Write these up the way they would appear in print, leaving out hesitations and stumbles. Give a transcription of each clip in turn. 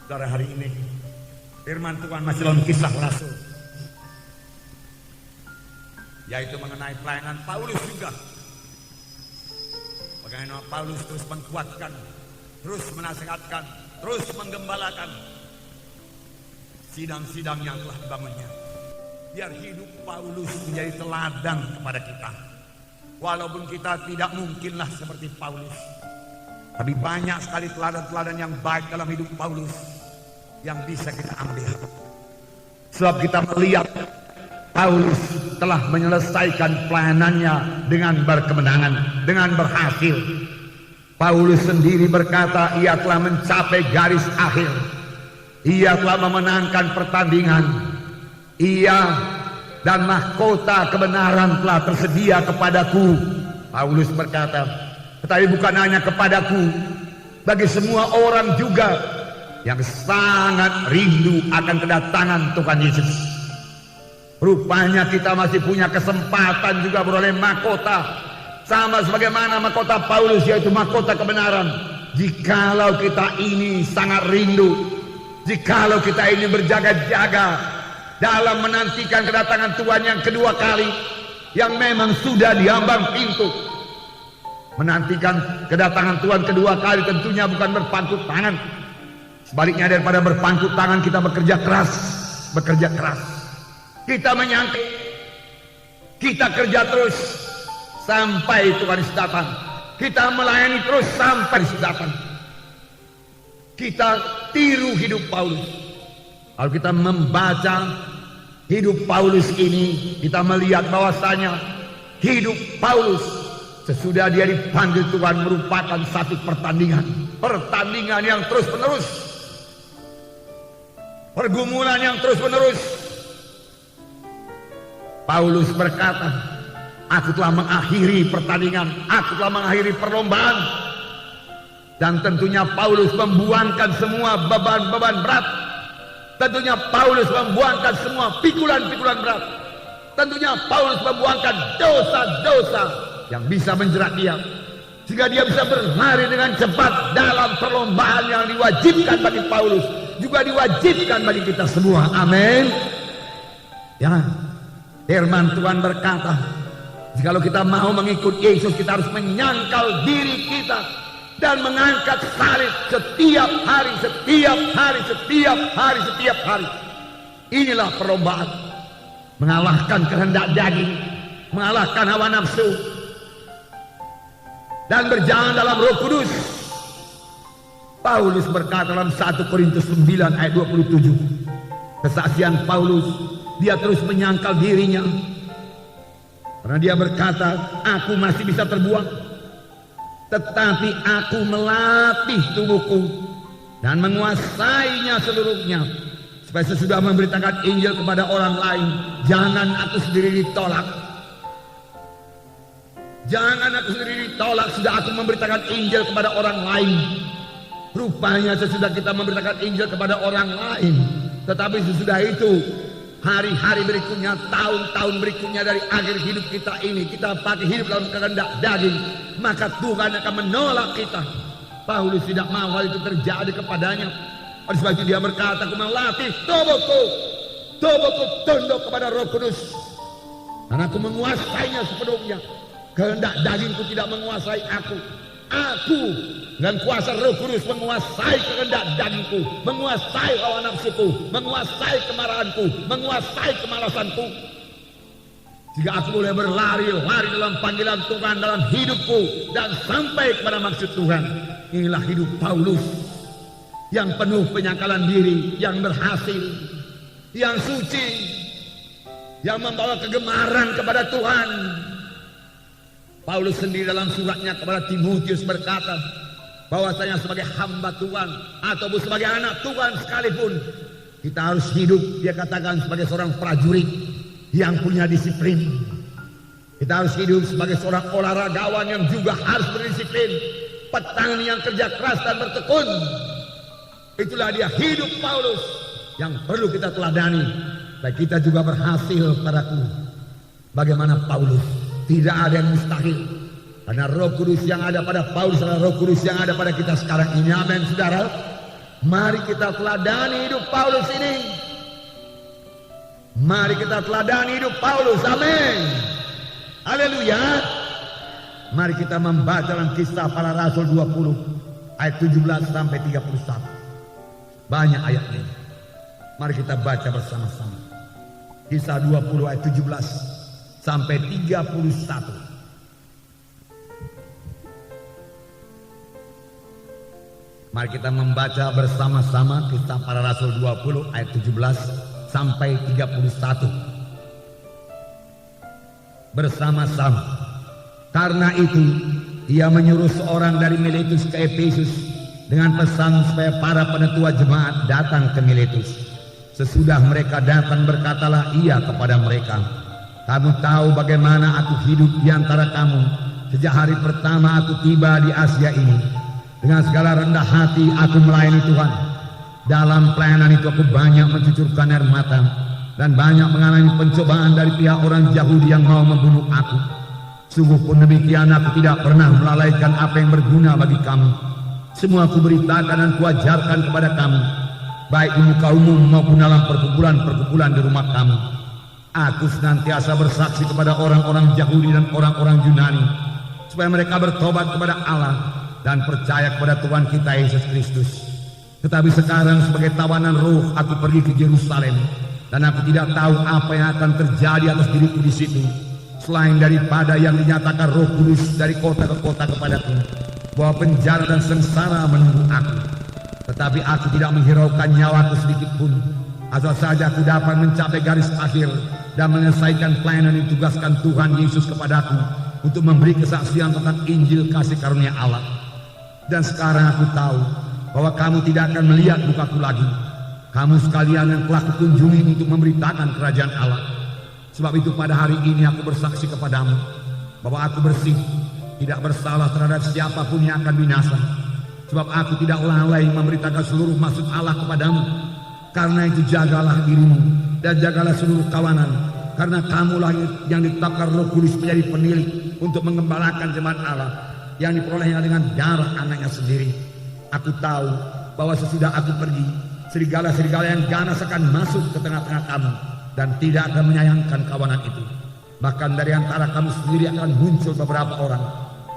Saudara, hari ini firman Tuhan masih dalam Kisah Rasul, yaitu mengenai pelayanan Paulus juga. Bagaimana Paulus terus menguatkan, terus menasihatkan, terus menggembalakan sidang-sidang yang telah dibangunnya. Biar hidup Paulus menjadi teladan kepada kita. Walaupun kita tidak mungkinlah seperti Paulus, tapi banyak sekali teladan-teladan yang baik dalam hidup Paulus yang bisa kita ambil. Sebab kita melihat Paulus telah menyelesaikan pelayanannya dengan berkemenangan, dengan berhasil. Paulus sendiri berkata ia telah mencapai garis akhir. Ia telah memenangkan pertandingan. Ia dan mahkota kebenaran telah tersedia kepadaku. Paulus berkata, tetapi bukan hanya kepadaku, bagi semua orang juga yang sangat rindu akan kedatangan Tuhan Yesus. Rupanya kita masih punya kesempatan juga beroleh mahkota, sama sebagaimana mahkota Paulus, yaitu mahkota kebenaran. Jikalau kita ini sangat rindu, jikalau kita ini berjaga-jaga dalam menantikan kedatangan Tuhan yang kedua kali, yang memang sudah diambang pintu. Menantikan kedatangan Tuhan kedua kali tentunya bukan berpangku tangan. Sebaliknya, daripada berpangku tangan, kita bekerja keras. Bekerja keras. Kita menyangka, kita kerja terus sampai Tuhan Yesus datang. Kita melayani terus sampai Yesus datang. Kita tiru hidup Paulus. Kalau kita membaca hidup Paulus ini, kita melihat bahwasanya hidup Paulus sesudah dia dipanggil Tuhan merupakan satu pertandingan. Pertandingan yang terus menerus. Pergumulan yang terus menerus. Paulus berkata, aku telah mengakhiri pertandingan, aku telah mengakhiri perlombaan. Dan tentunya Paulus membuangkan semua beban-beban berat. Tentunya Paulus membuangkan semua pikulan-pikulan berat. Tentunya Paulus membuangkan dosa-dosa yang bisa menjerat dia, sehingga dia bisa berlari dengan cepat dalam perlombaan yang diwajibkan bagi Paulus, juga diwajibkan bagi kita semua. Amin. Ya, firman Tuhan berkata, jikalau kita mau mengikut Yesus, kita harus menyangkal diri kita dan mengangkat salib setiap hari, setiap hari, setiap hari, setiap hari. Inilah perlombaan, mengalahkan kehendak daging, mengalahkan hawa nafsu, dan berjalan dalam Roh Kudus. Paulus berkata dalam 1 Korintus 9 ayat 27, kesaksian Paulus, dia terus menyangkal dirinya, karena dia berkata, aku masih bisa terbuang, tetapi aku melatih tubuhku dan menguasainya seluruhnya, supaya sesudah memberitakan Injil kepada orang lain, jangan aku sendiri ditolak. Jangan aku sendiri ditolak, sudah aku memberitakan Injil kepada orang lain. Rupanya sesudah kita memberitakan Injil kepada orang lain, tetapi sesudah itu, hari-hari berikutnya, tahun-tahun berikutnya dari akhir hidup kita ini, kita pakai hidup dalam kehendak daging, maka Tuhan akan menolak kita. Paulus tidak mau hal itu terjadi kepadanya. Oleh sebab itu dia berkata, aku melatih tubuhku tunduk kepada Roh Kudus, dan aku menguasainya sepenuhnya. Kehendak dagingku tidak menguasai aku. Aku dengan kuasa Roh Kudus menguasai kehendak dagingku, menguasai hawa nafsuku, menguasai kemarahanku, menguasai kemalasanku. Jika aku boleh berlari-lari dalam panggilan Tuhan dalam hidupku dan sampai kepada maksud Tuhan. Inilah hidup Paulus yang penuh penyangkalan diri, yang berhasil, yang suci, yang membawa kegemaran kepada Tuhan. Paulus sendiri dalam suratnya kepada Timotius berkata bahwasanya sebagai hamba Tuhan ataupun sebagai anak Tuhan sekalipun, kita harus hidup, dia katakan, sebagai seorang prajurit yang punya disiplin. Kita harus hidup sebagai seorang olahragawan yang juga harus berdisiplin, petani yang kerja keras dan bertekun. Itulah dia hidup Paulus yang perlu kita teladani. Baik kita juga berhasil padaku bagaimana Paulus. Tidak ada yang mustahil, karena Roh Kudus yang ada pada Paulus adalah Roh Kudus yang ada pada kita sekarang ini. Amin, saudara. Mari kita teladani hidup Paulus ini. Mari kita teladani hidup Paulus. Amin. Haleluya. Mari kita membaca dalam Kisah Para Rasul 20 ayat 17 sampai 31. Banyak ayatnya. Mari kita baca bersama-sama. Kisah 20 ayat 17 sampai 31. Mari kita membaca bersama-sama Kisah Para Rasul 20 ayat 17 sampai 31. Bersama-sama. Karena itu ia menyuruh seorang dari Miletus ke Efesus dengan pesan supaya para penetua jemaat datang ke Miletus. Sesudah mereka datang, berkatalah ia kepada mereka, kamu tahu bagaimana aku hidup di antara kamu sejak hari pertama aku tiba di Asia ini. Dengan segala rendah hati aku melayani Tuhan. Dalam pelayanan itu aku banyak mencucurkan air mata dan banyak mengalami pencobaan dari pihak orang Yahudi yang mau membunuh aku. Sungguh pun demikian aku tidak pernah melalaikan apa yang berguna bagi kamu. Semua aku beritakan dan kuajarkan kepada kamu, baik di muka umum maupun dalam perkumpulan-perkumpulan di rumah kamu. Aku senantiasa bersaksi kepada orang-orang Yahudi dan orang-orang Yunani supaya mereka bertobat kepada Allah dan percaya kepada Tuhan kita Yesus Kristus. Tetapi sekarang sebagai tawanan roh aku pergi ke Yerusalem dan aku tidak tahu apa yang akan terjadi atas diriku di situ, selain daripada yang dinyatakan Roh Kudus dari kota ke kota kepadaku, bahwa penjara dan sengsara menunggu aku. Tetapi aku tidak menghiraukan nyawaku sedikit pun, asal saja aku dapat mencapai garis akhir dan menyelesaikan pelayanan yang ditugaskan Tuhan Yesus kepadaku untuk memberi kesaksian tentang Injil kasih karunia Allah. Dan sekarang aku tahu bahwa kamu tidak akan melihat mukaku lagi. Kamu sekalian yang telah kukunjungi untuk memberitakan kerajaan Allah. Sebab itu pada hari ini aku bersaksi kepadamu bahwa aku bersih, tidak bersalah terhadap siapapun yang akan binasa. Sebab aku tidak lalai memberitakan seluruh maksud Allah kepadamu. Karena itu jagalah dirimu dan jagalah seluruh kawanan. Karena kamulah yang ditetapkan Roh Kudus menjadi penilik untuk mengembalakan jemaat Allah yang diperolehnya dengan darah anaknya sendiri. Aku tahu bahwa sesudah aku pergi, serigala-serigala yang ganas akan masuk ke tengah-tengah kamu dan tidak akan menyayangkan kawanan itu. Bahkan dari antara kamu sendiri akan muncul beberapa orang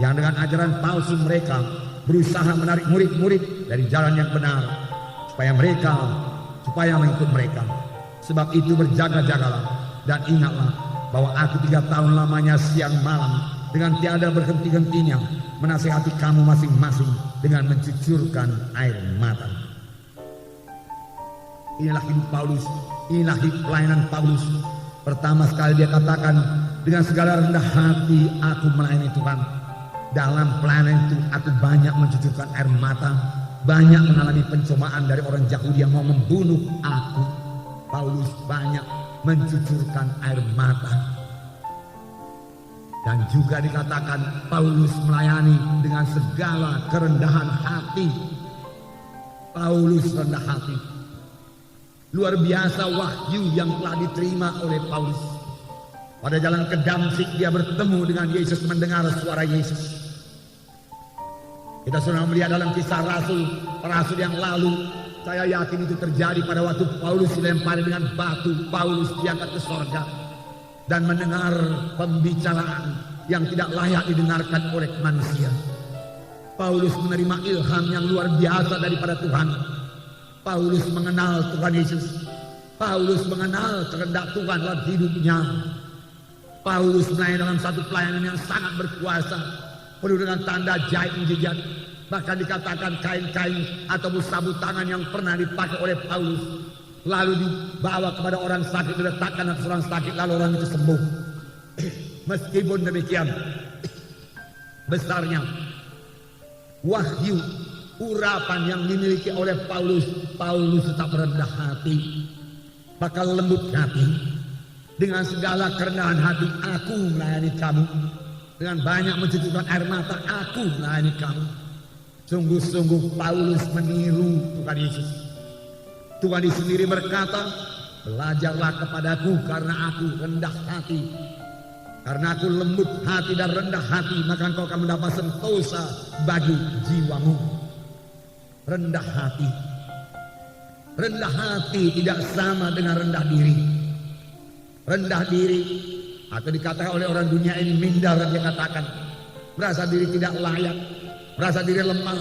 yang dengan ajaran palsu mereka berusaha menarik murid-murid dari jalan yang benar supaya mengikut mereka. Sebab itu berjaga-jagalah dan ingatlah bahwa aku 3 tahun lamanya siang malam dengan tiada berhenti-hentinya menasihati kamu masing-masing dengan mencucurkan air mata. Inilah hidup Paulus, inilah hidup pelayanan Paulus. Pertama sekali dia katakan, dengan segala rendah hati aku melayani Tuhan. Dalam pelayanan itu aku banyak mencucurkan air mata, banyak mengalami pencobaan dari orang Yahudi yang mau membunuh aku. Paulus banyak mencucurkan air mata. Dan juga dikatakan Paulus melayani dengan segala kerendahan hati. Paulus rendah hati. Luar biasa wahyu yang telah diterima oleh Paulus. Pada jalan ke Damsyik dia bertemu dengan Yesus, mendengar suara Yesus. Kita sudah melihat dalam Kisah Rasul yang lalu. Saya yakin itu terjadi pada waktu Paulus dilempari dengan batu. Paulus diangkat ke sorga dan mendengar pembicaraan yang tidak layak didengarkan oleh manusia. Paulus menerima ilham yang luar biasa daripada Tuhan. Paulus mengenal Tuhan Yesus. Paulus mengenal kehendak Tuhan dalam hidupnya. Paulus melayani dalam satu pelayanan yang sangat berkuasa, penuh dengan tanda ajaib mujizat. Bahkan dikatakan kain-kain atau sabut tangan yang pernah dipakai oleh Paulus lalu dibawa kepada orang sakit, diletakkan atas orang sakit, lalu orang itu sembuh. Meskipun demikian besarnya wahyu urapan yang dimiliki oleh Paulus, Paulus tetap rendah hati, bakal lembut hati. Dengan segala kerendahan hati aku melayani kamu, dengan banyak mencucurkan air mata aku melayani kamu. Sungguh-sungguh Paulus meniru Tuhan Yesus. Tuhan Yesus sendiri berkata, belajarlah kepadaku karena aku rendah hati. Karena aku lembut hati dan rendah hati, maka engkau akan mendapat sentosa bagi jiwamu. Rendah hati. rendah hati tidak sama dengan rendah diri. Rendah diri atau dikatakan oleh orang dunia ini minder, dia katakan merasa diri tidak layak, merasa diri lemah,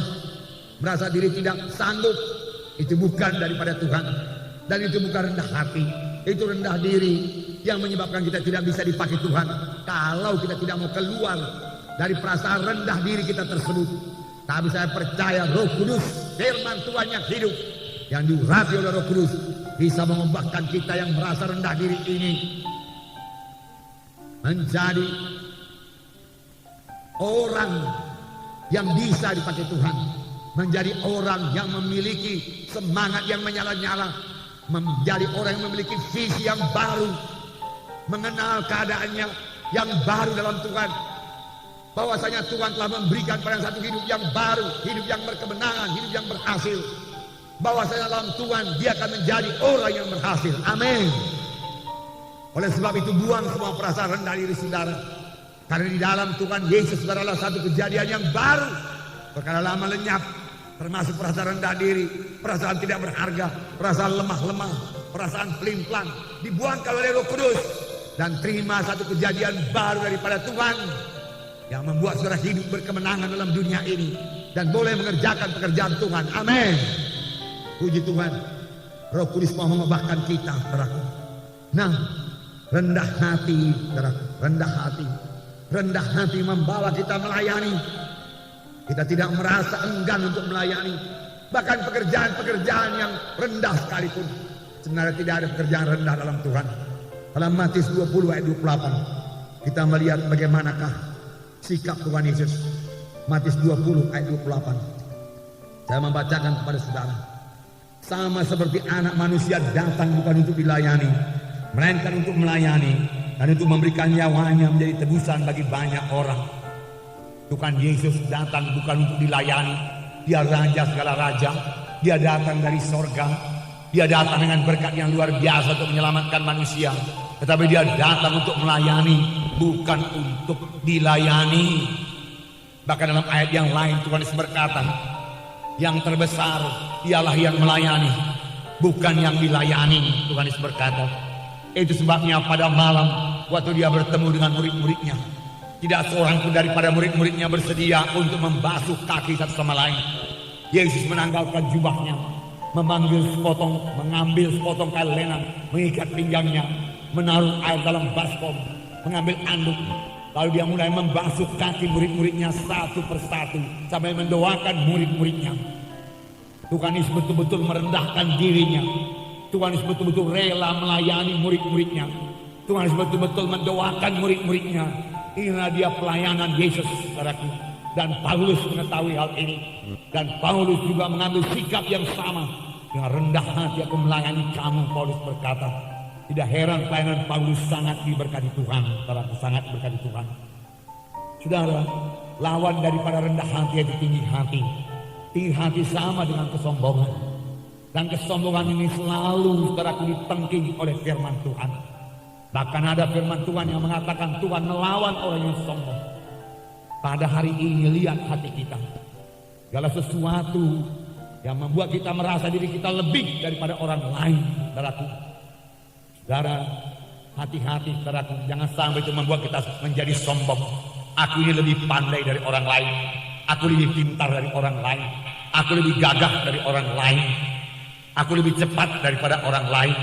merasa diri tidak sanggup. Itu bukan daripada Tuhan, dan itu bukan rendah hati. Itu rendah diri yang menyebabkan kita tidak bisa dipakai Tuhan. Kalau kita tidak mau keluar dari perasaan rendah diri kita tersebut. Tapi saya percaya Roh Kudus, firman Tuhan yang hidup, yang diurapi oleh Roh Kudus, bisa mengubahkan kita yang merasa rendah diri ini menjadi orang yang bisa dipakai Tuhan, menjadi orang yang memiliki semangat yang menyala-nyala, menjadi orang yang memiliki visi yang baru, mengenal keadaannya yang baru dalam Tuhan, bahwasanya Tuhan telah memberikan pada satu hidup yang baru, hidup yang berkemenangan, hidup yang berhasil, bahwasanya dalam Tuhan dia akan menjadi orang yang berhasil. Amin. Oleh sebab itu buang semua perasaan rendah diri saudara, karena di dalam Tuhan Yesus adalah satu kejadian yang baru. Perkara lama lenyap, termasuk perasaan rendah diri, perasaan tidak berharga, perasaan lemah-lemah, perasaan pelin-pelan, dibuangkan oleh Roh Kudus dan terima satu kejadian baru daripada Tuhan yang membuat saudara hidup berkemenangan dalam dunia ini dan boleh mengerjakan pekerjaan Tuhan. Amin. Puji Tuhan. Roh Kudus mau mengubahkan kita, saudaraku. Nah, rendah hati, saudaraku, rendah hati. Rendah hati membawa kita melayani. Kita tidak merasa enggan untuk melayani. Bahkan pekerjaan-pekerjaan yang rendah sekalipun. Sebenarnya tidak ada pekerjaan rendah dalam Tuhan. Dalam Matius 20 ayat 28 kita melihat bagaimanakah sikap Tuhan Yesus. Matius 20 ayat 28. Saya membacakan kepada saudara. Sama seperti anak manusia datang bukan untuk dilayani, melainkan untuk melayani dan untuk memberikan nyawanya menjadi tebusan bagi banyak orang. Tuhan Yesus datang bukan untuk dilayani. Dia raja segala raja. Dia datang dari sorga. Dia datang dengan berkat yang luar biasa untuk menyelamatkan manusia. Tetapi dia datang untuk melayani, bukan untuk dilayani. Bahkan dalam ayat yang lain Tuhan Yesus berkata, yang terbesar ialah yang melayani, bukan yang dilayani. Tuhan Yesus berkata. Itu sebabnya pada malam waktu dia bertemu dengan murid-muridnya, tidak seorang pun daripada murid-muridnya bersedia untuk membasuh kaki satu sama lain. Yesus menanggalkan jubahnya, mengambil sepotong kail lenan, mengikat pinggangnya, menaruh air dalam baskom, mengambil anduk. Lalu dia mulai membasuh kaki murid-muridnya satu persatu sampai mendoakan murid-muridnya. Tuhan Yesus betul-betul merendahkan dirinya. Tuhan Yesus betul-betul rela melayani murid-muridnya. Tuhan Yesus betul-betul mendoakan murid-muridnya. Inilah dia pelayanan Yesus, saudaraku. Dan Paulus mengetahui hal ini. Dan Paulus juga mengambil sikap yang sama. Dengan rendah hati aku melayani kamu, Paulus berkata. Tidak heran pelayanan Paulus sangat diberkati Tuhan, saudaraku, sangat diberkati Tuhan. Saudara, lawan daripada rendah hati itu tinggi hati. Tinggi hati sama dengan kesombongan. Dan kesombongan ini selalu, saudaraku, ditengking oleh firman Tuhan. Bahkan ada firman Tuhan yang mengatakan Tuhan melawan orang yang sombong. Pada hari ini lihat hati kita. Segala sesuatu yang membuat kita merasa diri kita lebih daripada orang lain, saudaraku. Saudara, hati-hati, saudaraku, jangan sampai itu membuat kita menjadi sombong. Aku ini lebih pandai dari orang lain. Aku lebih pintar dari orang lain. Aku lebih gagah dari orang lain. Aku lebih cepat daripada orang lain.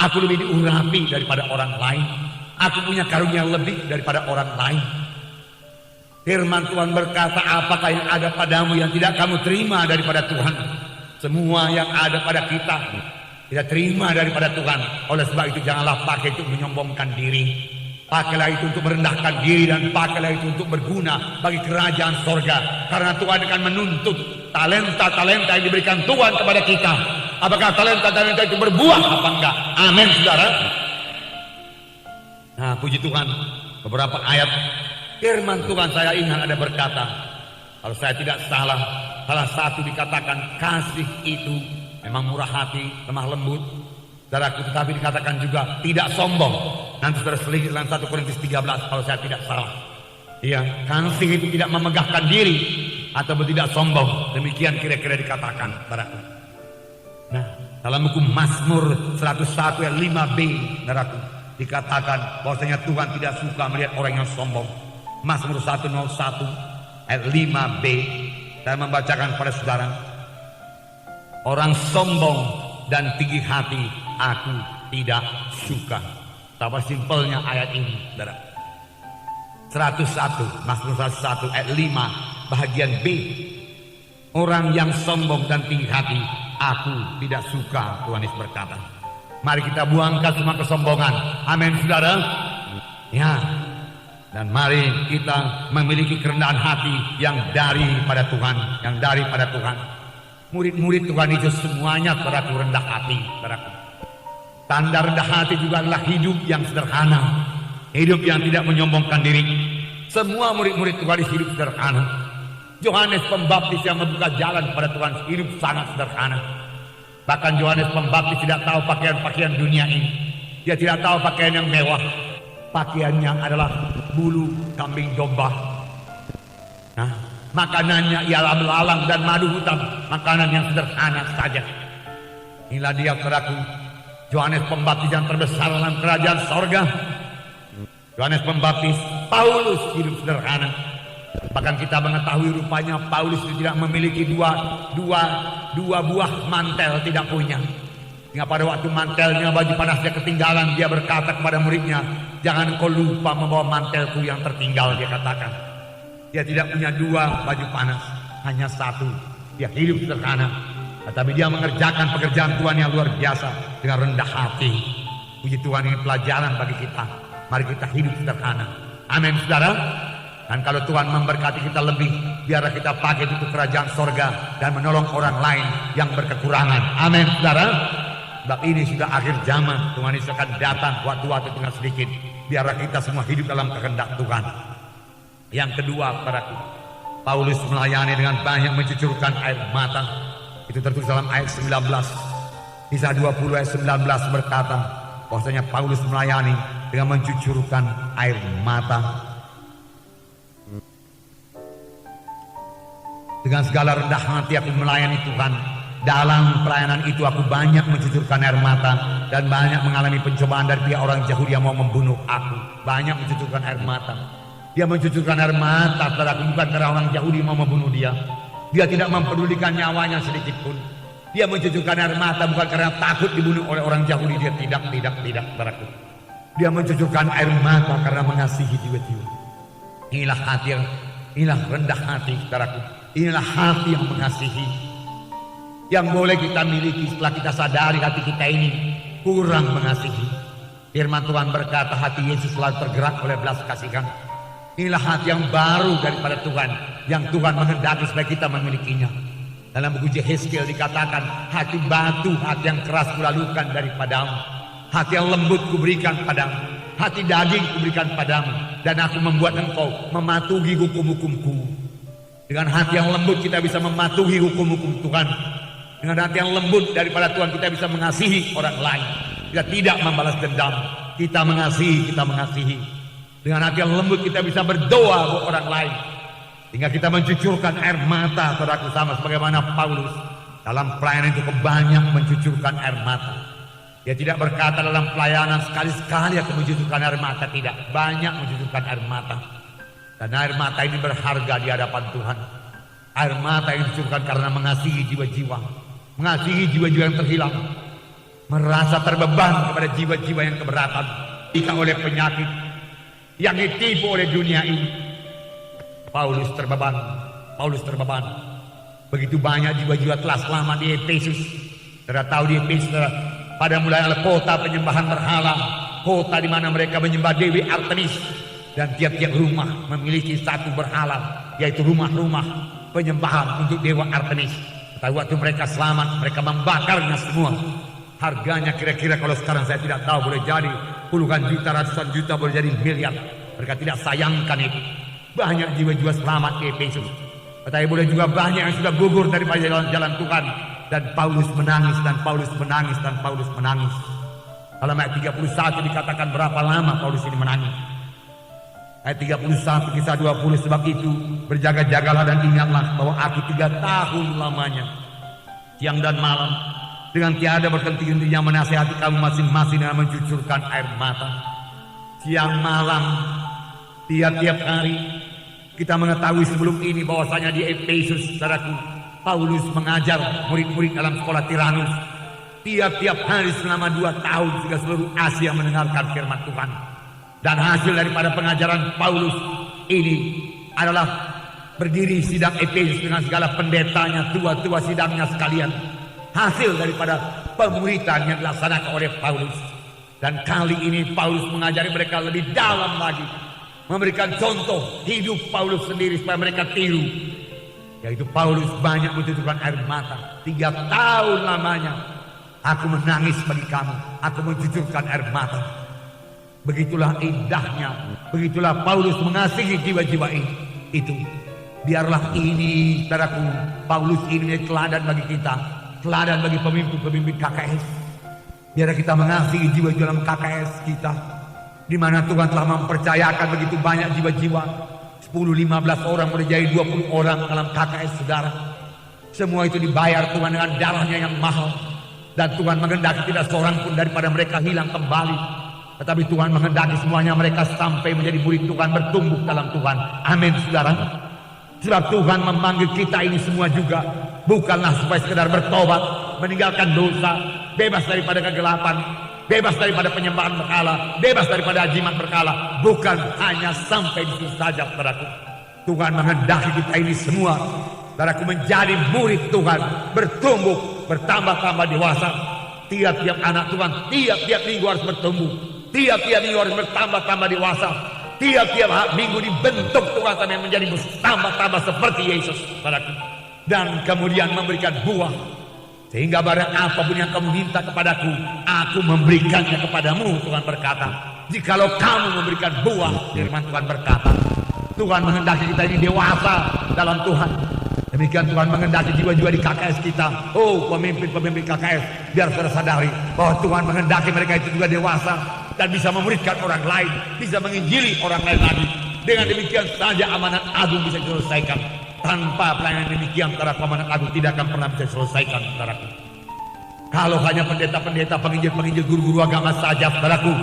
Aku lebih diurapi daripada orang lain. Aku punya karunia lebih daripada orang lain. Firman Tuhan berkata, apakah yang ada padamu yang tidak kamu terima daripada Tuhan? Semua yang ada pada kita tidak terima daripada Tuhan. Oleh sebab itu janganlah pakai itu menyombongkan diri. Pakailah itu untuk merendahkan diri, dan pakailah itu untuk berguna bagi kerajaan sorga. Karena Tuhan akan menuntut talenta-talenta yang diberikan Tuhan kepada kita. Apakah talenta-talenta itu berbuah apa enggak? Amin, saudara. Nah, puji Tuhan, beberapa ayat firman Tuhan saya ingat ada berkata, kalau saya tidak salah, salah satu dikatakan kasih itu memang murah hati, lemah lembut, saudaraku, tetapi dikatakan juga tidak sombong. Nanti saudara selidiki dalam 1 Korintus 13 kalau saya tidak salah. Iya, kasih itu tidak memegahkan diri atau tidak sombong. Demikian kira-kira dikatakan, saudaraku. Nah, Dalam buku Mazmur 101 ayat 5b, saudaraku, dikatakan bahwasanya Tuhan tidak suka melihat orang yang sombong. Mazmur 101 ayat 5b, saya membacakan kepada saudara. Orang sombong dan tinggi hati aku tidak suka. Betapa simpelnya ayat ini, saudara. 101, Mazmur 101 ayat 5 bagian B. Orang yang sombong dan tinggi hati aku tidak suka, Tuhan Yesus berkata. Mari kita buangkan semua kesombongan. Amin, saudara. Ya. Dan mari kita memiliki kerendahan hati yang daripada Tuhan, yang daripada Tuhan. Murid-murid Tuhan itu semuanya saudaraku rendah hati, saudaraku. Tanda rendah hati juga adalah hidup yang sederhana, hidup yang tidak menyombongkan diri. Semua murid-murid Tuhan hidup sederhana. Yohanes Pembaptis yang membuka jalan kepada Tuhan hidup sangat sederhana. Bahkan Yohanes Pembaptis tidak tahu pakaian-pakaian dunia ini. Dia tidak tahu pakaian yang mewah. Pakaiannya adalah bulu kambing domba. Nah, makanannya ialah belalang dan madu hutan. Makanan yang sederhana saja. Inilah dia, saudaraku, Yohanes Pembaptis yang terbesar dalam kerajaan sorga. Yohanes Pembaptis, Paulus hidup sederhana. Bahkan kita mengetahui rupanya Paulus tidak memiliki dua buah mantel, tidak punya. Hingga pada waktu mantelnya, baju panasnya ketinggalan, dia berkata kepada muridnya, jangan kau lupa membawa mantelku yang tertinggal, dia katakan. Dia tidak punya dua baju panas, hanya satu. Dia hidup sederhana, tetapi dia mengerjakan pekerjaan Tuhan yang luar biasa dengan rendah hati. Puji Tuhan, ini pelajaran bagi kita. Mari kita hidup sederhana. Amin, saudara. Dan kalau Tuhan memberkati kita lebih, biarlah kita pakai itu kerajaan sorga dan menolong orang lain yang berkekurangan. Amin, saudara. Sebab ini sudah akhir zaman. Tuhan Yesus akan datang waktu-waktu tinggal sedikit. Biarlah kita semua hidup dalam kehendak Tuhan. Yang kedua, saudaraku, Paulus melayani dengan banyak mencucurkan air mata. Itu tertulis dalam ayat 19. Kisah 20 ayat 19 berkata bahwasanya Paulus melayani dengan mencucurkan air mata. Dengan segala rendah hati aku melayani Tuhan. Dalam pelayanan itu aku banyak mencucurkan air mata dan banyak mengalami pencobaan dari pihak orang Yahudi yang mau membunuh aku. Banyak mencucurkan air mata. Dia mencucurkan air mata, saudaraku, bukan karena orang Yahudi mau membunuh dia. Dia tidak mempedulikan nyawanya sedikit pun. Dia mencucurkan air mata bukan karena takut dibunuh oleh orang Yahudi. Dia tidak, saudaraku. Dia mencucurkan air mata karena mengasihi jiwa-jiwa. Inilah hati yang, inilah rendah hati, saudaraku. Inilah hati yang mengasihi. Yang boleh kita miliki setelah kita sadari hati kita ini kurang mengasihi. Firman Tuhan berkata hati Yesus selalu tergerak oleh belas kasihan. Inilah hati yang baru daripada Tuhan, yang Tuhan menghendaki supaya kita memilikinya. Dalam buku Yehezkiel dikatakan, hati batu, hati yang keras kulalukan daripadamu. Hati yang lembut kuberikan padamu. Hati daging kuberikan padamu. Dan aku membuat engkau mematuhi hukum-hukumku. Dengan hati yang lembut kita bisa mematuhi hukum-hukum Tuhan. Dengan hati yang lembut daripada Tuhan kita bisa mengasihi orang lain. Kita tidak membalas dendam. Kita mengasihi. Dengan hati yang lembut kita bisa berdoa buat orang lain. Hingga kita mencucurkan air mata, saudaraku, sama sebagaimana Paulus dalam pelayanan itu banyak mencucurkan air mata. Dia tidak berkata dalam pelayanan sekali-sekali aku mencucurkan air mata, tidak. Banyak mencucurkan air mata. Dan air mata ini berharga di hadapan Tuhan. Air mata yang dicucurkan karena mengasihi jiwa-jiwa. Mengasihi jiwa-jiwa yang terhilang. Merasa terbeban kepada jiwa-jiwa yang keberatan. Jika oleh penyakit yang ditipu oleh dunia ini. Paulus terbeban. Begitu banyak jiwa-jiwa telah selamat di Efesus. Saudara tahu di Efesus pada mulanya kota penyembahan berhala. Kota di mana mereka menyembah Dewi Artemis. Dan tiap-tiap rumah memiliki satu berhala. Yaitu rumah-rumah penyembahan untuk Dewa Artemis. Tapi waktu mereka selamat, mereka membakarnya semua. Harganya kira-kira kalau sekarang saya tidak tahu, boleh jadi puluhan juta, ratusan juta, boleh jadi miliar. Mereka tidak sayangkan itu. Banyak jiwa-jiwa selamat di Efesus. Tetapi boleh juga banyak yang sudah gugur daripada jalan-jalan Tuhan. Dan Paulus menangis. Dalam ayat 31 dikatakan berapa lama Paulus ini menangis. Ayat 31 kisah 20, sebab itu berjaga-jagalah dan ingatlah bahwa aku 3 tahun lamanya siang dan malam dengan tiada berhenti-hentinya menasihati kamu masing-masing dengan mencucurkan air mata. Siang malam, tiap-tiap hari, kita mengetahui sebelum ini bahwasanya di Efesus, saudaraku, Paulus mengajar murid-murid dalam sekolah Tiranus. Tiap-tiap hari selama 2 tahun sehingga seluruh Asia mendengarkan firman Tuhan. Dan hasil daripada pengajaran Paulus ini adalah berdiri sidang Efesus dengan segala pendetanya, tua-tua sidangnya sekalian. Hasil daripada pemuritan yang dilaksanakan oleh Paulus. Dan kali ini Paulus mengajari mereka lebih dalam lagi, memberikan contoh hidup Paulus sendiri supaya mereka tiru. Yaitu Paulus banyak mencucurkan air mata. 3 tahun lamanya aku menangis bagi kamu, aku mencucurkan air mata. Begitulah indahnya, begitulah Paulus mengasihi jiwa-jiwa itu. Biarlah ini, saudaraku, Paulus ini teladan bagi kita, teladan bagi pemimpin-pemimpin KKS. Biar kita mengasihi jiwa-jiwa dalam KKS kita, di mana Tuhan telah mempercayakan begitu banyak jiwa-jiwa. 10-15 orang boleh jadi 20 orang dalam KKS, saudara. Semua itu dibayar Tuhan dengan darahnya yang mahal. Dan Tuhan menghendaki tidak seorang pun daripada mereka hilang kembali. Tetapi Tuhan menghendaki semuanya mereka sampai menjadi murid Tuhan, bertumbuh dalam Tuhan. Amin, saudara. Sebab Tuhan memanggil kita ini semua juga bukanlah supaya sekedar bertobat, meninggalkan dosa, bebas daripada kegelapan, bebas daripada penyembahan berhala, bebas daripada ajimat berhala. Bukan hanya sampai di situ saja, saudaraku. Tuhan menghendaki kita ini semua, saudaraku, menjadi murid Tuhan, bertumbuh, bertambah-tambah dewasa. Tiap-tiap anak Tuhan, tiap-tiap minggu harus bertumbuh, tiap-tiap minggu harus bertambah-tambah dewasa. Tiap-tiap minggu dibentuk Tuhan sampai menjadi bertambah-tambah seperti Yesus, saudaraku. Dan kemudian memberikan buah. Sehingga barang apapun yang kamu minta kepadaku, aku memberikannya kepadamu, Tuhan berkata. Jikalau kamu memberikan buah, firman Tuhan berkata. Tuhan menghendaki kita ini dewasa dalam Tuhan. Demikian Tuhan menghendaki jiwa-jiwa di KKS kita. Oh, pemimpin-pemimpin KKS, biar saudara sadari bahwa Tuhan menghendaki mereka itu juga dewasa dan bisa memuridkan orang lain, bisa menginjili orang lain lagi. Dengan demikian saja amanat agung bisa diselesaikan. Tanpa pelayanan demikian, saudara, amanat agung tidak akan pernah bisa diselesaikan, saudaraku. Kalau hanya pendeta-pendeta, penginjil-penginjil, guru-guru agama saja, saudaraku.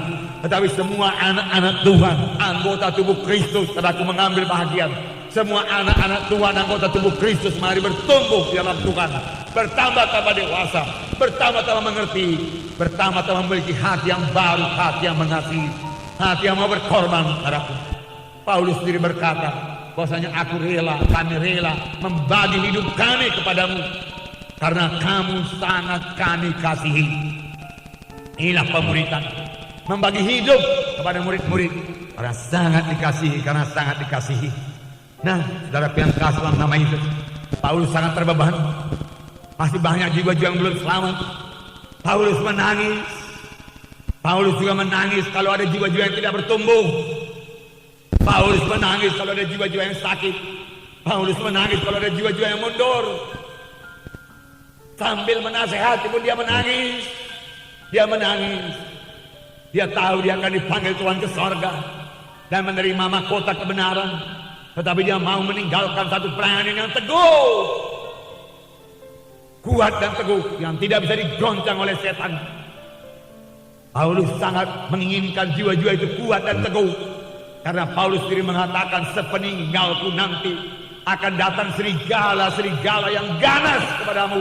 Tetapi semua anak-anak Tuhan, anggota tubuh Kristus, saudaraku, mengambil bahagian. Semua anak-anak Tuhan, anggota tubuh Kristus, mari bertumbuh di dalam Tuhan, bertambah-tambah dewasa, bertambah-tambah mengerti, bertambah-tambah memiliki hati yang baru, hati yang mengasihi, hati yang mau berkorban, saudaraku. Paulus sendiri berkata bahwasanya aku rela, kami rela membagi hidup kami kepadamu karena kamu sangat kami kasihi. Inilah pemuritan, membagi hidup kepada murid-murid karena sangat dikasihi, karena sangat dikasihi. Nah, saudara yang kasih dalam nama Yesus, Paulus sangat terbeban. Masih banyak jiwa-jiwa yang belum selamat. Paulus menangis. Paulus juga menangis kalau ada jiwa-jiwa yang tidak bertumbuh. Paulus menangis kalau ada jiwa-jiwa yang sakit. Paulus menangis kalau ada jiwa-jiwa yang mundur. Sambil menasehati pun dia menangis. Dia menangis. Dia tahu dia akan dipanggil Tuhan ke sorga dan menerima mahkota kebenaran. Tetapi dia mau meninggalkan satu pelayanan yang teguh, kuat dan teguh, yang tidak bisa digoncang oleh setan. Paulus sangat menginginkan jiwa-jiwa itu kuat dan teguh, karena Paulus sendiri mengatakan, sepeninggalku nanti akan datang serigala-serigala yang ganas kepadamu,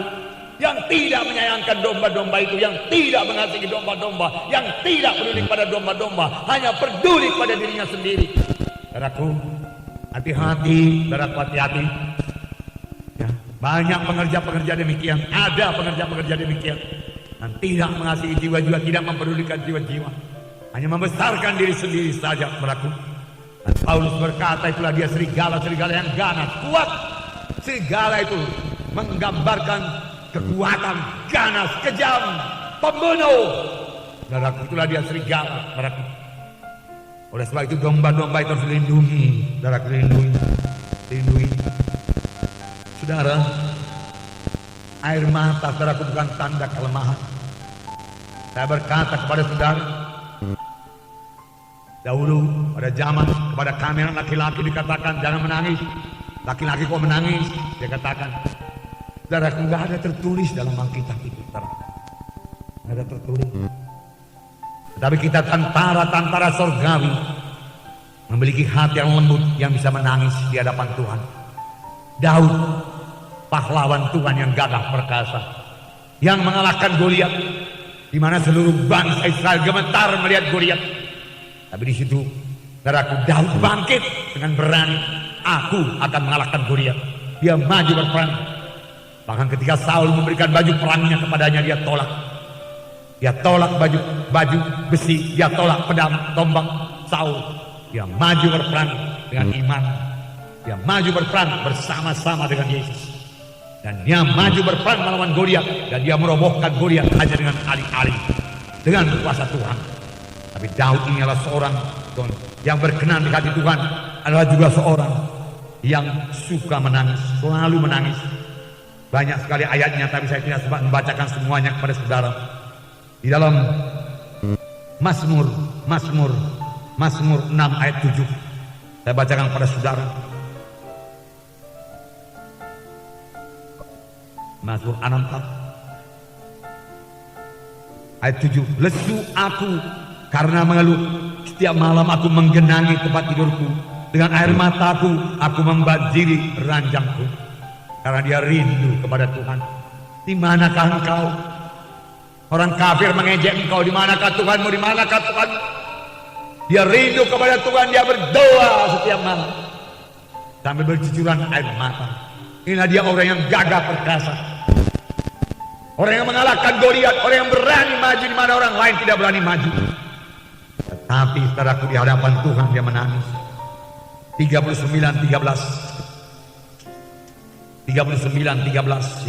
yang tidak menyayangkan domba-domba itu, yang tidak mengasihi domba-domba, yang tidak peduli pada domba-domba, hanya peduli pada dirinya sendiri. Saudaraku, hati-hati, saudaraku, hati-hati. Ya, banyak pengerja-pengerja demikian, ada pengerja-pengerja demikian, dan tidak mengasihi jiwa-jiwa, tidak mempedulikan jiwa-jiwa, hanya membesarkan diri sendiri saja, saudaraku. Dan Paulus berkata, itulah dia serigala-serigala yang ganas, kuat. Serigala itu menggambarkan kekuatan, ganas, kejam, pembunuh. Saudaraku, itulah dia serigala, saudaraku. Oleh sebab itu domba-domba itu harus dilindungi, saudaraku, dilindungi. Saudara, air mata, saudaraku, bukan tanda kelemahan. Saya berkata kepada saudara, dahulu pada zaman kepada kami anak laki-laki dikatakan jangan menangis. Laki-laki kok menangis? Dia katakan, saudaraku, nggak ada tertulis dalam Alkitab itu, saudara. Ada tertulis. Tetapi kita tentara-tentara surgawi memiliki hati yang lembut yang bisa menangis di hadapan Tuhan. Daud, pahlawan Tuhan yang gagah perkasa, yang mengalahkan Goliat, di mana seluruh bangsa Israel gemetar melihat Goliat. Tapi di situ, saudaraku, Daud bangkit dengan berani. Aku akan mengalahkan Goliat. Dia maju berperang. Bahkan ketika Saul memberikan baju perangnya kepadanya, dia tolak. Dia tolak baju besi, dia tolak pedang tombak Saul. Dia maju berperang dengan iman. Dia maju berperang bersama-sama dengan Yesus. Dan dia maju berperang melawan Goliat, dan dia merobohkan Goliat hanya dengan alih-alih, dengan kuasa Tuhan. Tapi Daud ini adalah seorang yang berkenan di hati Tuhan, adalah juga seorang yang suka menangis, selalu menangis. Banyak sekali ayatnya, tapi saya tidak sempat membacakan semuanya kepada saudara. Di dalam Mazmur 6 ayat 7 saya bacakan kepada saudara. Mazmur 6 ayat 7. Lesu aku karena mengeluh, setiap malam aku menggenangi tempat tidurku, dengan air mataku aku membanjiri ranjangku, karena dia rindu kepada Tuhan. Di manakah engkau? Orang kafir mengejek engkau. Di manakah Tuhanmu? Di manakah Tuhan? Dia rindu kepada Tuhan. Dia berdoa setiap malam sambil bercucuran air mata. Inilah dia orang yang gagah perkasa, orang yang mengalahkan Goliat, orang yang berani maju di mana orang lain tidak berani maju. Tetapi saudaraku, di hadapan Tuhan dia menangis. 39:13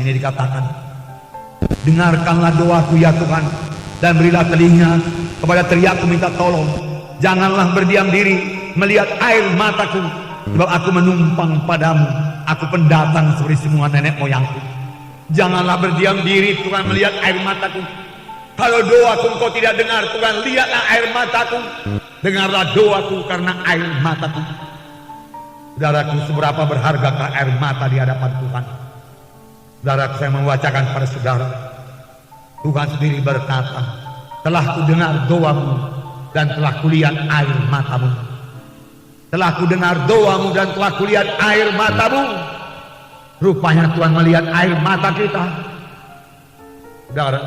ini dikatakan, dengarkanlah doaku ya Tuhan, dan berilah telinga kepada teriakku minta tolong. Janganlah berdiam diri melihat air mataku, sebab aku menumpang padamu. Aku pendatang seperti semua nenek moyangku. Janganlah berdiam diri Tuhan melihat air mataku. Kalau doaku engkau tidak dengar Tuhan, lihatlah air mataku. Dengarlah doaku karena air mataku. Saudaraku, seberapa berhargakah air mata di hadapan Tuhan? Saudaraku, saya membacakan kepada saudara. Tuhan sendiri berkata, telah ku dengar doamu dan telah kulihat air matamu. Telah ku dengar doamu dan telah kulihat air matamu. Rupanya Tuhan melihat air mata kita. Saudara,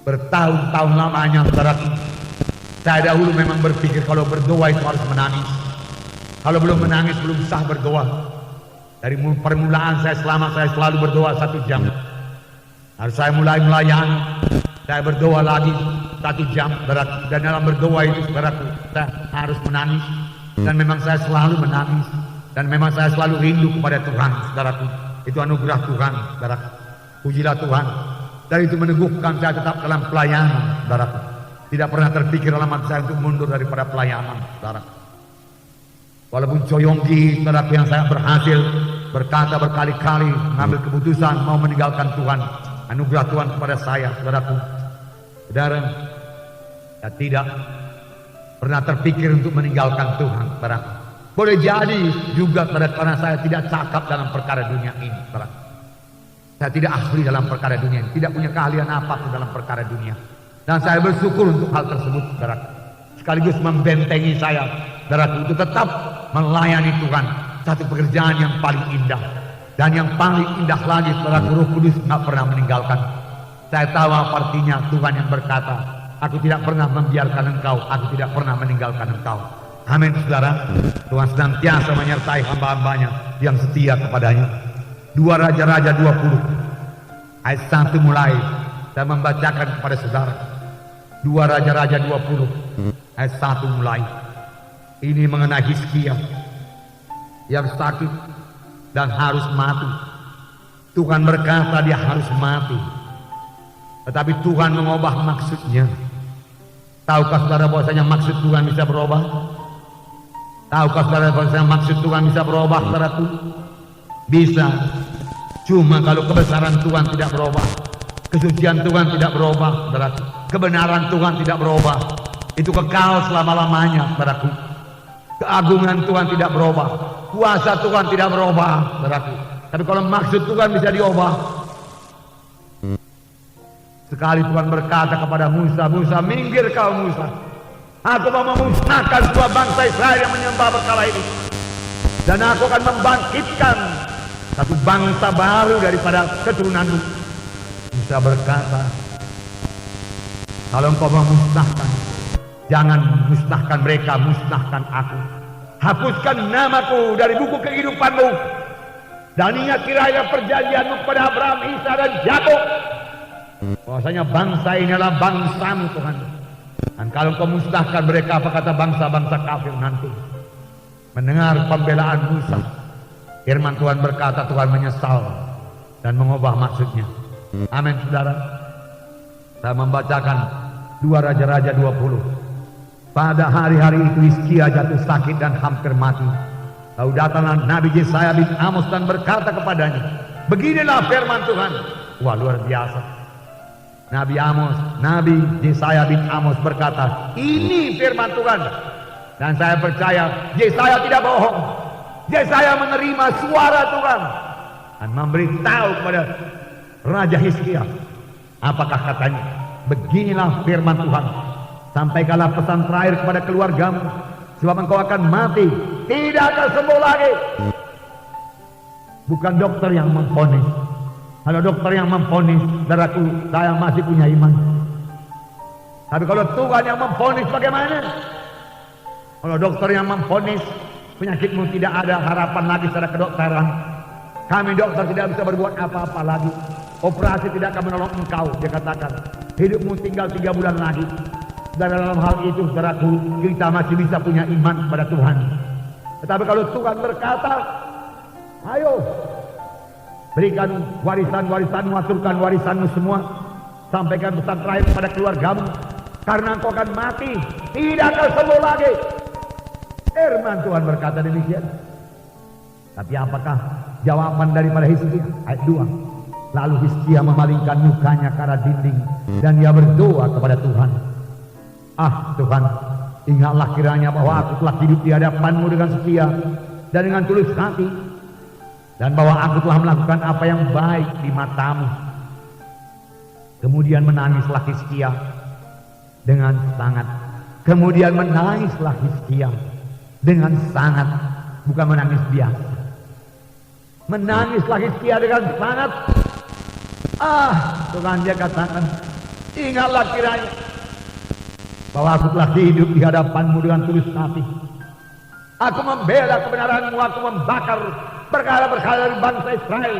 bertahun-tahun lamanya saudaraku, saya dahulu memang berpikir kalau berdoa itu harus menangis. Kalau belum menangis belum sah berdoa. Dari permulaan saya selalu berdoa 1 jam. Harus saya mulai melayani, saya berdoa lagi 1 jam. Dan dalam berdoa itu saudaraku, saya harus menangis. Dan memang saya selalu menangis. Dan memang saya selalu rindu kepada Tuhan, saudaraku. Itu anugerah Tuhan, saudaraku. Pujilah Tuhan. Dan itu meneguhkan saya tetap dalam pelayanan, saudaraku. Tidak pernah terpikir dalam hati saya untuk mundur daripada pelayanan, saudaraku. Walaupun Coyonggi, saudaraku, yang saya berhasil berkata berkali-kali mengambil keputusan mau meninggalkan Tuhan, anugerah Tuhan kepada saya, saudaraku. Saudara, saya tidak pernah terpikir untuk meninggalkan Tuhan, saudaraku. Boleh jadi juga karena saya tidak cakap dalam perkara dunia ini, saudaraku. Saya tidak ahli dalam perkara dunia ini, tidak punya keahlian apapun dalam perkara dunia. Dan saya bersyukur untuk hal tersebut, saudaraku. Sekaligus membentengi saya, saudaraku, untuk tetap melayani Tuhan. Satu pekerjaan yang paling indah. Dan yang paling indah lagi, saudaraku, Roh Kudus tidak pernah meninggalkan. Saya tahu apa artinya Tuhan yang berkata, aku tidak pernah membiarkan engkau, aku tidak pernah meninggalkan engkau. Amin, saudara. Tuhan senantiasa menyertai hamba-hambanya yang setia kepadanya. 2 Raja-Raja 20 ayat 1 mulai saya membacakan kepada saudara. 2 Raja-Raja 20 ayat 1 mulai. Ini mengenai Hizkia yang sakit dan harus mati. Tuhan berkata dia harus mati, tetapi Tuhan mengubah maksudnya. Tahukah saudara bahwasanya maksud Tuhan bisa berubah? Tahukah saudara bahwasanya maksud Tuhan bisa berubah, saudaraku? Bisa. Cuma kalau kebesaran Tuhan tidak berubah, kesucian Tuhan tidak berubah, saudaraku, kebenaran Tuhan tidak berubah, itu kekal selama-lamanya, saudaraku. Keagungan Tuhan tidak berubah, kuasa Tuhan tidak berubah, saudaraku. Tapi kalau maksud Tuhan bisa diubah, Sekali Tuhan berkata kepada Musa, Musa, minggir kau Musa. Aku mau memusnahkan semua bangsa Israel yang menyembah berhala ini. Dan aku akan membangkitkan satu bangsa baru daripada keturunanmu. Musa berkata, kalau engkau mau musnahkan, jangan musnahkan mereka, musnahkan aku. Hapuskan namaku dari buku kehidupanmu. Dan ingat kiranya perjanjianmu kepada Abraham, Isa dan Yakub. Bahwasanya bangsa ini adalah bangsamu Tuhan. Dan kalau engkau musnahkan mereka, apa kata bangsa-bangsa kafir nanti? Mendengar pembelaan Musa, firman Tuhan berkata Tuhan menyesal dan mengubah maksudnya. Amin saudara. Saya membacakan 2 Raja-Raja 20. Pada hari-hari itu Hizkia jatuh sakit dan hampir mati. Lalu datanglah Nabi Yesaya bin Amos dan berkata kepadanya, beginilah firman Tuhan. Wah, luar biasa. Nabi Yesaya bin Amos berkata, ini firman Tuhan. Dan saya percaya Yesaya tidak bohong. Yesaya menerima suara Tuhan dan memberitahu kepada Raja Hizkia. Apakah katanya? Beginilah firman Tuhan. Sampaikanlah pesan terakhir kepada keluargamu, sebab engkau akan mati, tidak akan sembuh lagi. Bukan dokter yang memvonis. Kalau dokter yang memvonis, saudaraku, saya masih punya iman. Tapi kalau Tuhan yang memvonis, bagaimana? Kalau dokter yang memvonis penyakitmu tidak ada harapan lagi secara kedokteran, kami dokter tidak bisa berbuat apa-apa lagi. Operasi tidak akan menolong engkau, dia katakan. Hidupmu tinggal 3 bulan lagi. Dan dalam hal itu, saudaraku, kita masih bisa punya iman kepada Tuhan. Tetapi kalau Tuhan berkata, ayo, berikan warisan-warisanmu, aturkan warisanmu semua, sampaikan pesan terakhir kepada keluargamu, karena engkau akan mati, tidak akan sembuh lagi. Firman Tuhan berkata demikian. Tapi apakah jawaban daripada Hizkia? Ayat 2. Lalu Hizkia memalingkan mukanya ke arah dinding dan dia berdoa kepada Tuhan. Ah Tuhan, ingatlah kiranya bahwa aku telah hidup di hadapan-Mu dengan setia dan dengan tulus hati, dan bahwa aku telah melakukan apa yang baik di mata-Mu. Kemudian menangislah Hizkia dengan sangat. Kemudian menangislah Hizkia dengan sangat, bukan menangis biasa. Menangislah Hizkia dengan sangat. Ah, Tuhan, dia katakan, ingatlah kiranya bahwa aku telah hidup di hadapan-Mu dengan tulus hati. Aku membela kebenaran-Mu, aku membakar perkara-perkara dari bangsa Israel.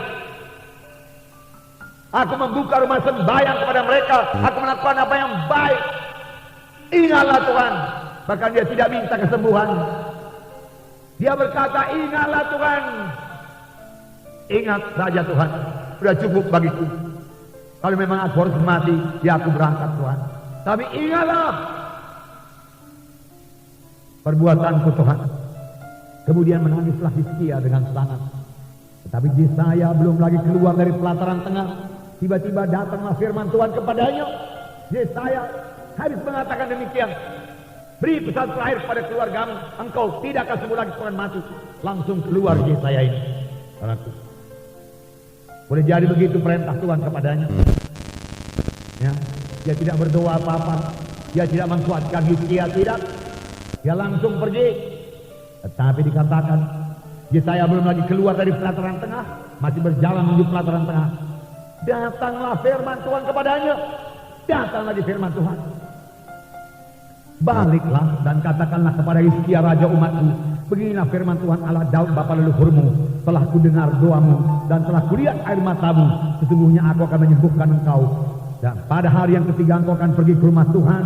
Aku membuka rumah sembahyang kepada mereka. Aku melakukan apa yang baik. Ingatlah Tuhan. Bahkan dia tidak minta kesembuhan. Dia berkata, ingatlah Tuhan. Ingat saja Tuhan, sudah cukup bagiku. Kalau memang aku harus mati, ya aku berangkat Tuhan. Tapi ingatlah perbuatanku Tuhan. Kemudian menangislah Hizkia dengan sangat. Tetapi Yesaya belum lagi keluar dari pelataran tengah, tiba-tiba datanglah firman Tuhan kepadanya. Yesaya harus mengatakan demikian. Beri pesan terakhir kepada keluargamu, engkau tidak akan sembuh lagi, Tuhan mati. Langsung keluar Yesaya ini. Boleh jadi begitu perintah Tuhan kepadanya. Ya, dia tidak berdoa apa-apa, dia tidak menguatkan Hizkia, tidak. Dia langsung pergi. Tetapi dikatakan Yesaya belum lagi keluar dari pelataran tengah, masih berjalan menuju pelataran tengah. Datanglah firman Tuhan kepadanya. Datang lagi firman Tuhan. Baliklah dan katakanlah kepada Hizkia raja umatku, beginilah firman Tuhan Allah Daud bapa leluhurmu, telah kudengar doamu dan telah kulihat air matamu, sesungguhnya aku akan menyembuhkan engkau. Dan pada hari yang ketiga engkau akan pergi ke rumah Tuhan.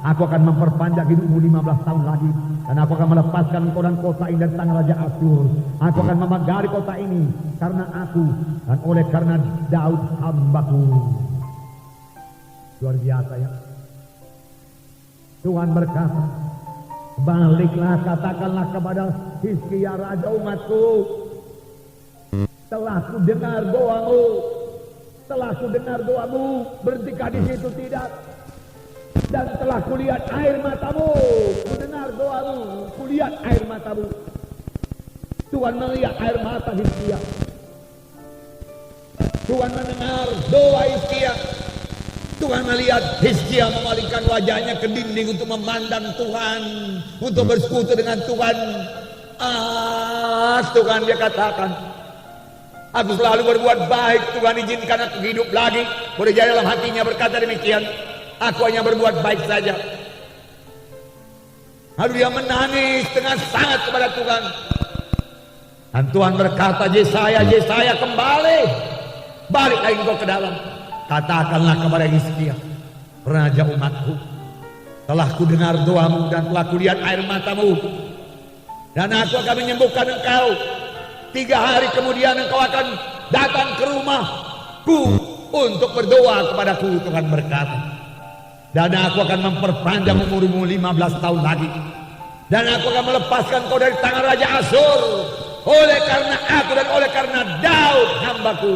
Aku akan memperpanjang hidupmu 15 tahun lagi. Dan aku akan melepaskan engkau dan kota ini dari tangan Raja Asyur. Aku akan memagari kota ini karena aku dan oleh karena Daud hambaku. Luar biasa ya. Tuhan berkata, baliklah katakanlah kepada Hizkia raja umatku, telah ku dengar doamu. Telah ku dengar doamu, berhentikah di situ tidak? Dan telah kulihat air matamu, ku dengar doamu, kulihat air matamu. Tuhan melihat air mata Hizkia. Tuhan mendengar doa Hizkia. Tuhan melihat Hizkia memalingkan wajahnya ke dinding untuk memandang Tuhan, untuk bersekutu dengan Tuhan. Tuhan dia katakan, aku selalu berbuat baik, Tuhan izinkan aku hidup lagi. Boleh jadi dalam hatinya berkata demikian, aku hanya berbuat baik saja. Lalu dia menangis dengan sangat kepada Tuhan. Dan Tuhan berkata, Yesaya kembali, baliklah engkau ke dalam. Katakanlah kepada Hizkia, raja umatku, telah ku dengar doamu dan telah ku lihat air matamu, dan aku akan menyembuhkan engkau. 3 hari kemudian engkau akan datang ke rumahku untuk berdoa kepadaku, Tuhan berkata. Dan aku akan memperpanjang umurmu 15 tahun lagi. Dan aku akan melepaskan kau dari tangan Raja Asyur, oleh karena aku dan oleh karena Daud hambaku.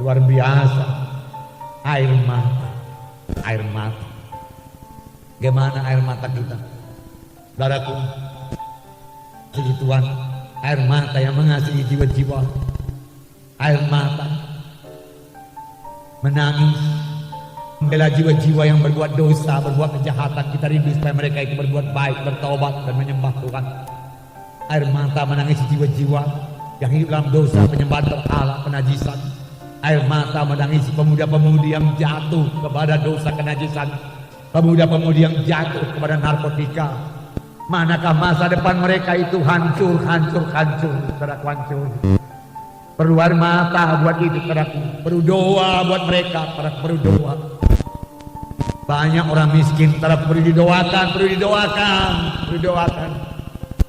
Luar biasa. Air mata. Air mata. Bagaimana air mata kita? Saudaraku, puji Tuhan, air mata yang mengasihi jiwa-jiwa. Air mata menangis membela jiwa-jiwa yang berbuat dosa, berbuat kejahatan. Kita rindu supaya mereka itu berbuat baik, bertobat dan menyembah Tuhan. Air mata menangis jiwa-jiwa yang hidup dalam dosa, penyembahan berhala, penajisan. Air mata menangis pemuda-pemudi yang jatuh kepada dosa kenajisan, pemuda-pemudi yang jatuh kepada narkotika. Manakah masa depan mereka itu hancur, saudaraku, hancur. Perlu air mata buat itu, saudaraku. Perlu doa buat mereka, saudaraku, perlu doa. Banyak orang miskin, saudaraku, perlu didoakan, perlu didoakan.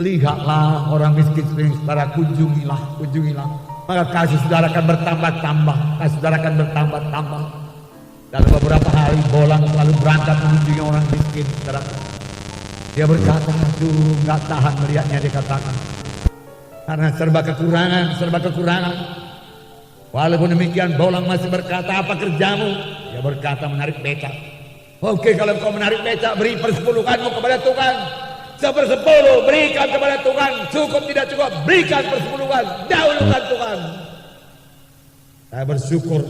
Lihatlah orang miskin, saudaraku, kunjungilah. Maka kasih saudara akan bertambah-tambah, Dalam beberapa hari Bolang selalu berangkat mengunjungi orang miskin, saudaraku. Dia berkata, aduh, nggak tahan melihatnya, dia katakan. Karena serba kekurangan. Walaupun demikian, Bolang masih berkata, apa kerjamu? Dia berkata, menarik becak. Oke, kalau kau menarik becak, beri persepuluhanmu kepada Tuhan. 1/10 berikan kepada Tuhan. Cukup tidak cukup, berikan persepuluhan. Dahulukan Tuhan. Saya bersyukur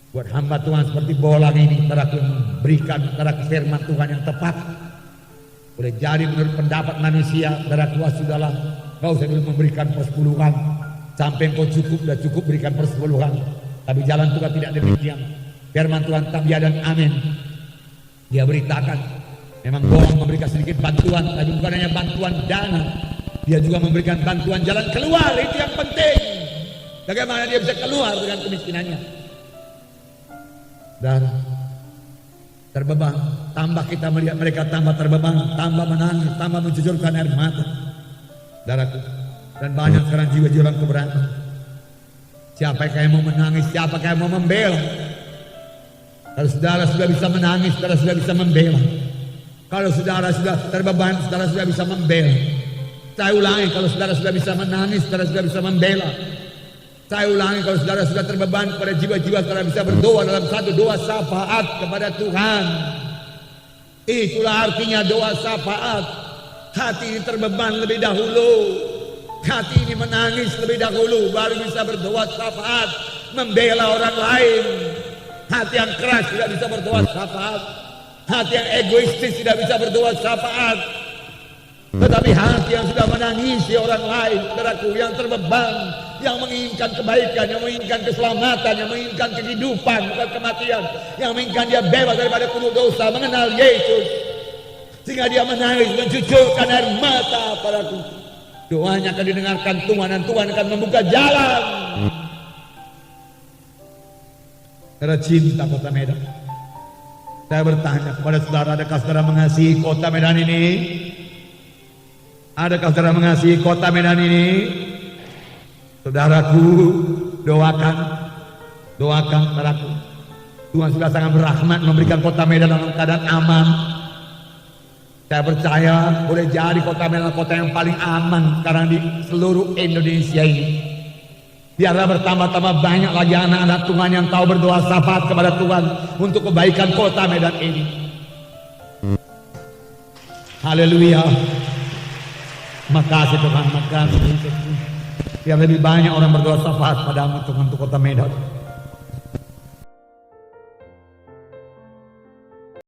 buat hamba Tuhan seperti Bolang ini, saudaraku, memberikan saudaraku firman Tuhan yang tepat. Boleh jadi menurut pendapat manusia, saudaraku, sudahlah, kau usah dulu memberikan persepuluhan. Sampai kau cukup berikan persepuluhan. Tapi jalan Tuhan tidak demikian. Firman Tuhan tetap ya dan amin. Dia beritakan, memang Bolang memberikan sedikit bantuan, tapi bukan hanya bantuan dana, dia juga memberikan bantuan jalan keluar. Itu yang penting. Bagaimana dia bisa keluar dengan kemiskinannya. Dan terbeban, tambah kita melihat mereka tambah terbeban, tambah menangis, tambah mencucurkan air mata, saudaraku. Dan banyak sekarang jiwa-jiwa yang keberatan. Siapa yang mau menangis, siapa yang mau membela? Kalau saudara sudah bisa menangis, saudara sudah bisa membela. Kalau saudara sudah terbeban, saudara sudah bisa membela. Saya ulangi, kalau saudara sudah bisa menangis, saudara sudah bisa membela. Saya ulangi, kalau saudara sudah terbeban pada jiwa-jiwa, saudara bisa berdoa dalam satu doa syafaat kepada Tuhan. Itulah artinya doa syafaat. Hati ini terbeban lebih dahulu. Hati ini menangis lebih dahulu, baru bisa berdoa syafaat, membela orang lain. Hati yang keras tidak bisa berdoa syafaat. Hati yang egoistis tidak bisa berdoa syafaat. Tetapi hati yang sudah menangisi orang lain, saudaraku, yang terbeban, yang menginginkan kebaikan, yang menginginkan keselamatan, yang menginginkan kehidupan, bukan kematian, yang menginginkan dia bebas daripada kutuk dosa, mengenal Yesus, sehingga dia menangis, mencucurkan air mata padaku. Doanya akan didengarkan Tuhan, dan Tuhan akan membuka jalan. Karena cinta kota Medan. Saya bertanya kepada saudara, adakah saudara mengasihi kota Medan ini? Adakah saudara mengasihi kota Medan ini? Saudaraku, doakan saudaraku. Tuhan sudah sangat berrahmat memberikan kota Medan dalam keadaan aman. Saya percaya boleh jadi kota Medan kota yang paling aman sekarang di seluruh Indonesia ini. Biarlah bertambah-tambah banyak lagi anak-anak Tuhan yang tahu berdoa syafaat kepada Tuhan untuk kebaikan kota Medan ini. Haleluya. Makasih Tuhan, makasih. Biar lebih banyak orang berdoa syafaat padamu Tuhan untuk kota Medan.